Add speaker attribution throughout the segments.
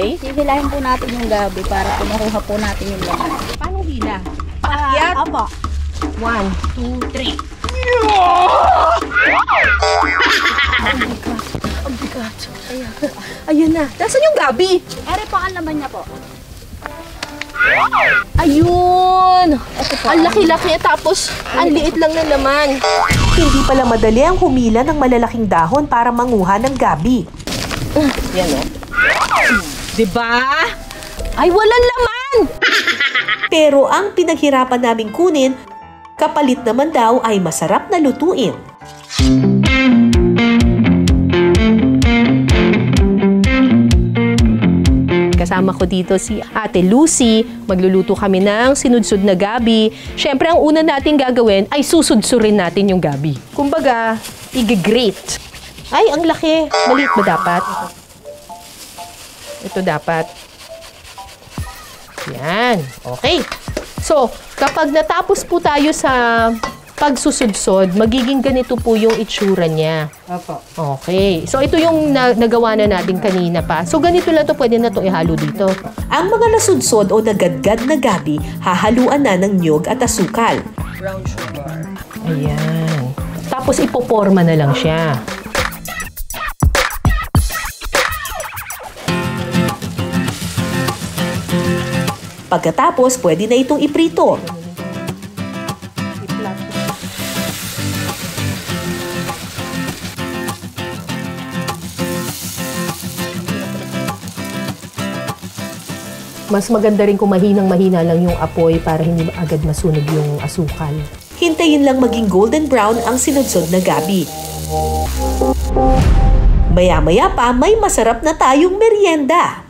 Speaker 1: Okay.
Speaker 2: Hihilahin po natin yung gabi para po makuha po natin yung laman.
Speaker 1: Paano hila? Paakyat?
Speaker 2: Opo.
Speaker 1: 1, 2, 3. Ang bigat. Ayan na. Nasaan yung gabi?
Speaker 2: Ere po ang laman niya po.
Speaker 1: Ayun! Ang laki-laki tapos ang liit lang na naman.
Speaker 3: Hindi pala madali ang humila ng malalaking dahon para manguha ng gabi.
Speaker 1: Yan o. Diba? Ay, walang laman!
Speaker 3: Pero ang pinaghirapan naming kunin, kapalit naman daw ay masarap na lutuin.
Speaker 1: Kasama ko dito si Ate Lucy. Magluluto kami ng sinudsud na gabi. Siyempre, ang una natin gagawin ay susudsurin natin yung gabi. Kumbaga, i-grate. Ay, ang laki. Maliit ba dapat? Ito dapat. Yan. Okay. So, kapag natapos po tayo sa pagsusudsod, magiging ganito po yung itsura niya.
Speaker 4: Opo.
Speaker 1: Okay. So, ito yung nagawa na natin kanina pa. So, ganito lang to. Pwede na to ihalo dito.
Speaker 3: Ang mga nasudsod o nagadgad na gabi, hahaluan na ng niyog at asukal.
Speaker 4: Brown sugar.
Speaker 1: Ayan. Tapos, ipoporma na lang siya.
Speaker 3: Pagkatapos, pwede na itong iprito.
Speaker 1: Mas maganda rin kung mahinang-mahina lang yung apoy para hindi agad masunog yung asukal.
Speaker 3: Hintayin lang maging golden brown ang sinudsod na gabi. Maya-maya pa, may masarap na tayong merienda.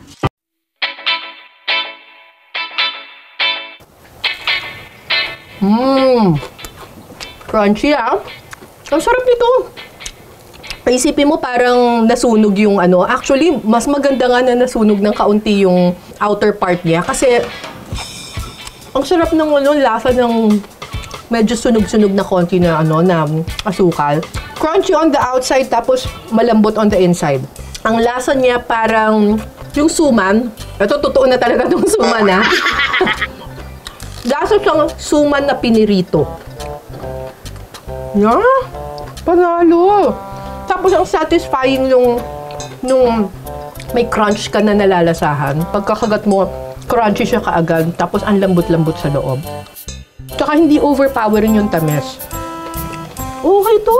Speaker 1: Crunchy ah. Ang sarap nito. Isipin mo parang nasunog yung ano. Actually, mas maganda nga na nasunog ng kaunti yung outer part niya. Kasi, ang sarap ng ano, lasa ng medyo sunog-sunog na konti na ano, na asukal. Crunchy on the outside, tapos malambot on the inside. Ang lasa niya parang yung suman. Ito, totoo na talaga itong suman ah. Lasa siyang suman na pinirito. Yeah, panalo. Tapos ang satisfying nung may crunch ka na nalalasahan. Pagkakagat mo, crunchy siya kaagad. Tapos ang lambot-lambot sa loob. Tsaka hindi overpowering yung tamis. Okay to.